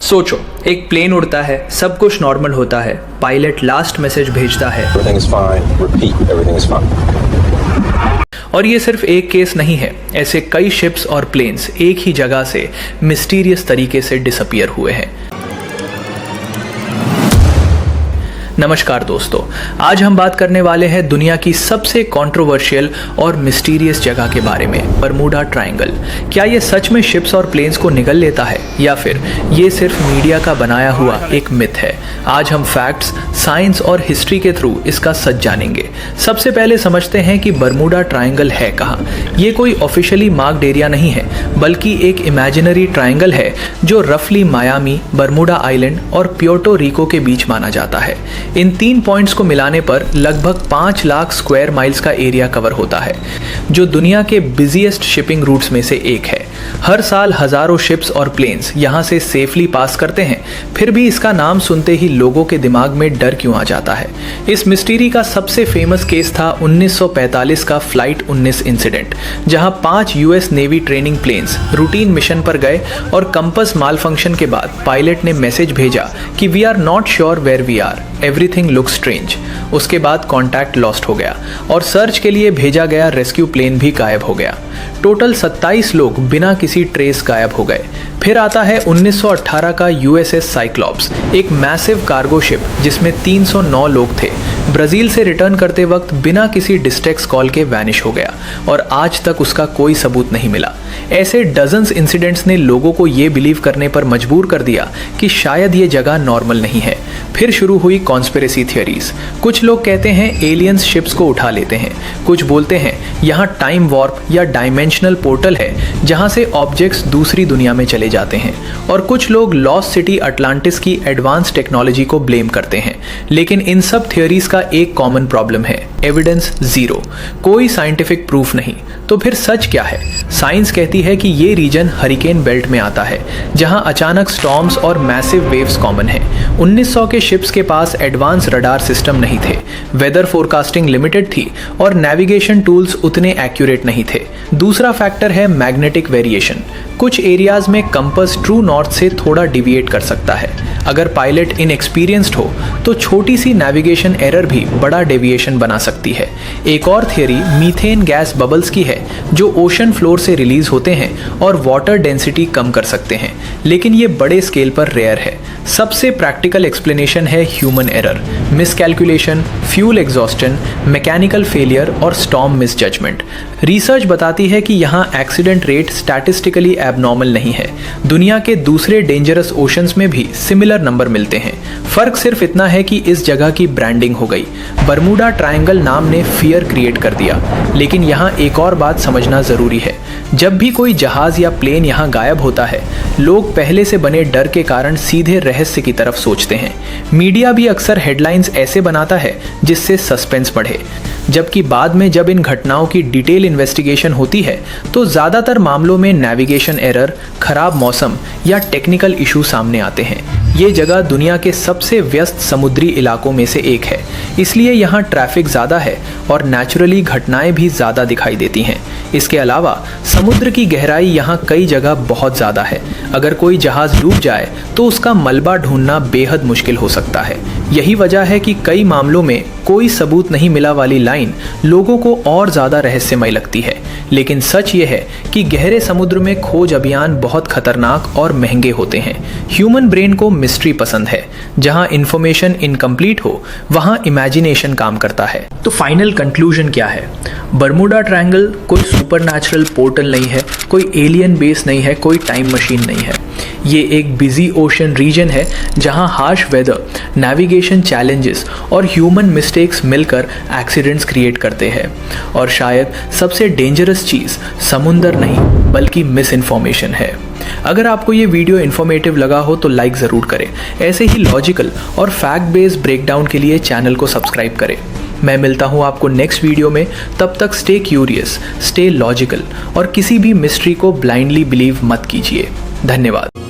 सोचो, एक प्लेन उड़ता है, सब कुछ नॉर्मल होता है, पायलट लास्ट मैसेज भेजता है Everything is fine. Repeat, everything is fine. और ये सिर्फ एक केस नहीं है। ऐसे कई शिप्स और प्लेन्स एक ही जगह से मिस्टीरियस तरीके से डिसअपियर हुए हैं। नमस्कार दोस्तों, आज हम बात करने वाले हैं दुनिया की सबसे कंट्रोवर्शियल और मिस्टीरियस जगह के बारे में, बरमूडा ट्रायंगल। क्या ये सच में शिप्स और प्लेन्स को निगल लेता है या फिर ये सिर्फ मीडिया का बनाया हुआ एक मिथ है? आज हम फैक्ट्स, साइंस और हिस्ट्री के थ्रू इसका सच जानेंगे। सबसे पहले समझते हैं कि बरमूडा ट्रायंगल है कहाँ। ये कोई ऑफिशियली मार्क्ड एरिया नहीं है, बल्कि एक इमेजिनरी ट्रायंगल है जो रफली मायामी, बरमूडा आइलैंड और प्योर्टो रिको के बीच माना जाता है। इन 3 पॉइंट्स को मिलाने पर लगभग 5 लाख स्क्वायर माइल्स का एरिया कवर होता है, जो दुनिया के बिजिएस्ट शिपिंग रूट्स में से एक है। हर साल हजारों शिप्स और प्लेन्स यहाँ से सेफली पास करते हैं, फिर भी इसका नाम सुनते ही लोगों के दिमाग में डर क्यों आ जाता है? इस मिस्ट्री का सबसे फेमस केस था 1945 का फ्लाइट 19 इंसिडेंट, जहां 5 US navy training planes routine mission पर गए और कंपास माल फंक्शन के बाद पायलट ने मैसेज भेजा कि we are not sure where we are, everything looks strange. उसके बाद कॉन्टैक्ट लॉस्ट हो गया और सर्च के लिए भेजा गया रेस्क्यू प्लेन भी गायब हो गया। टोटल 27 लोग बिना किसी ट्रेस गायब हो गए। फिर आता है 1918 का यूएसएस साइक्लॉप्स, एक मैसिव कार्गो शिप जिसमें 309 लोग थे। ब्राजील से रिटर्न करते वक्त बिना किसी डिस्ट्रेस कॉल के वैनिश हो गया और आज तक उसका कोई सबूत नहीं मिला। ऐसे डजन्स इंसिडेंट्स ने लोगों को ये बिलीव करने पर मजबूर कर दिया कि शायद ये जगह नॉर्मल नहीं है। फिर शुरू हुई कॉन्स्पिरेसी थियरीज। कुछ लोग कहते हैं एलियंस शिप्स को उठा लेते हैं, कुछ बोलते हैं यहाँ टाइम वॉर्प या डायमेंशनल पोर्टल है जहाँ से ऑब्जेक्ट्स दूसरी दुनिया में चले जाते हैं, और कुछ लोग लॉस्ट सिटी अटलांटिस की एडवांस टेक्नोलॉजी को ब्लेम करते हैं। लेकिन इन सब थियरीज का एक कॉमन प्रॉब्लम है, एविडेंस जीरो, कोई साइंटिफिक प्रूफ नहीं। तो फिर सच क्या है? साइंस कहती है कि ये रीजन हरिकेन बेल्ट में आता है, जहां अचानक स्टॉर्म्स और मैसिव वेव्स कॉमन है। 1900 के शिप्स के पास एडवांस रडार सिस्टम नहीं थे, वेदर फोरकास्टिंग लिमिटेड थी और नेविगेशन टूल्स उतने एक्यूरेट नहीं थे। दूसरा फैक्टर है मैग्नेटिक वेरिएशन। कुछ एरियाज में कंपास ट्रू नॉर्थ से थोड़ा डिविएट कर सकता है। अगर पायलट इनएक्सपीरियंस्ड हो तो छोटी सी नेविगेशन एरर भी बड़ा डेविएशन बना सकती है। एक और थियरी मीथेन गैस बबल्स की है, जो ओशन फ्लोर से रिलीज होते हैं और वाटर डेंसिटी कम कर सकते हैं, लेकिन ये बड़े स्केल पर रेयर है। सबसे प्रैक्टिकल एक्सप्लेनेशन है human error, miscalculation, fuel exhaustion, mechanical failure और स्टॉर्म मिसजजमेंट। रिसर्च बताती है कि यहाँ एक्सीडेंट रेट स्टैटिस्टिकली एबनॉर्मल नहीं है। दुनिया के दूसरे डेंजरस ओशंस में भी सिमिलर नंबर मिलते हैं। फर्क सिर्फ इतना है कि इस जगह की ब्रांडिंग हो गई। बरमूडा ट्रायंगल नाम ने फियर क्रिएट कर दिया। लेकिन यहाँ एक और बात समझना जरूरी है, जब भी कोई जहाज या प्लेन यहाँ गायब होता है, लोग पहले से बने डर के कारण सीधे रहस्य की तरफ सोचते हैं। मीडिया भी अक्सर हेडलाइंस ऐसे बनाता है जिससे सस्पेंस बढ़े, जबकि बाद में जब इन घटनाओं की डिटेल इन्वेस्टिगेशन होती है तो ज़्यादातर मामलों में नेविगेशन एरर, खराब मौसम या टेक्निकल इशू सामने आते हैं। ये जगह दुनिया के सबसे व्यस्त समुद्री इलाकों में से एक है, इसलिए यहाँ ट्रैफिक ज़्यादा है और नेचुरली घटनाएं भी ज़्यादा दिखाई देती हैं। इसके अलावा समुद्र की गहराई यहाँ कई जगह बहुत ज़्यादा है। अगर कोई जहाज़ डूब जाए तो उसका मलबा ढूंढना बेहद मुश्किल हो सकता है। यही वजह है कि कई मामलों में कोई सबूत नहीं मिला वाली लाइन लोगों को और ज़्यादा रहस्यमय लगती है। लेकिन सच ये है कि गहरे समुद्र में खोज अभियान बहुत खतरनाक और महंगे होते हैं। ह्यूमन ब्रेन को मिस्ट्री पसंद है। जहां इंफॉर्मेशन इनकम्प्लीट हो वहां इमेजिनेशन काम करता है। तो फाइनल कंक्लूजन क्या है? बरमूडा ट्रायंगल कोई सुपरनैचुरल पोर्टल नहीं है, कोई एलियन बेस नहीं है, कोई टाइम मशीन नहीं है। ये एक बिजी ओशन रीजन है जहां हार्श वेदर, नेविगेशन चैलेंजेस और ह्यूमन मिस्टेक्स मिलकर एक्सीडेंट्स क्रिएट करते हैं। और शायद सबसे डेंजरस चीज़ समुंदर नहीं बल्कि मिस इन्फॉर्मेशन है। अगर आपको ये वीडियो इन्फॉर्मेटिव लगा हो तो लाइक ज़रूर करें। ऐसे ही लॉजिकल और फैक्ट बेस्ड ब्रेकडाउन के लिए चैनल को सब्सक्राइब करें। मैं मिलता हूँ आपको नेक्स्ट वीडियो में। तब तक स्टे क्यूरियस, स्टे लॉजिकल और किसी भी मिस्ट्री को ब्लाइंडली बिलीव मत कीजिए। धन्यवाद।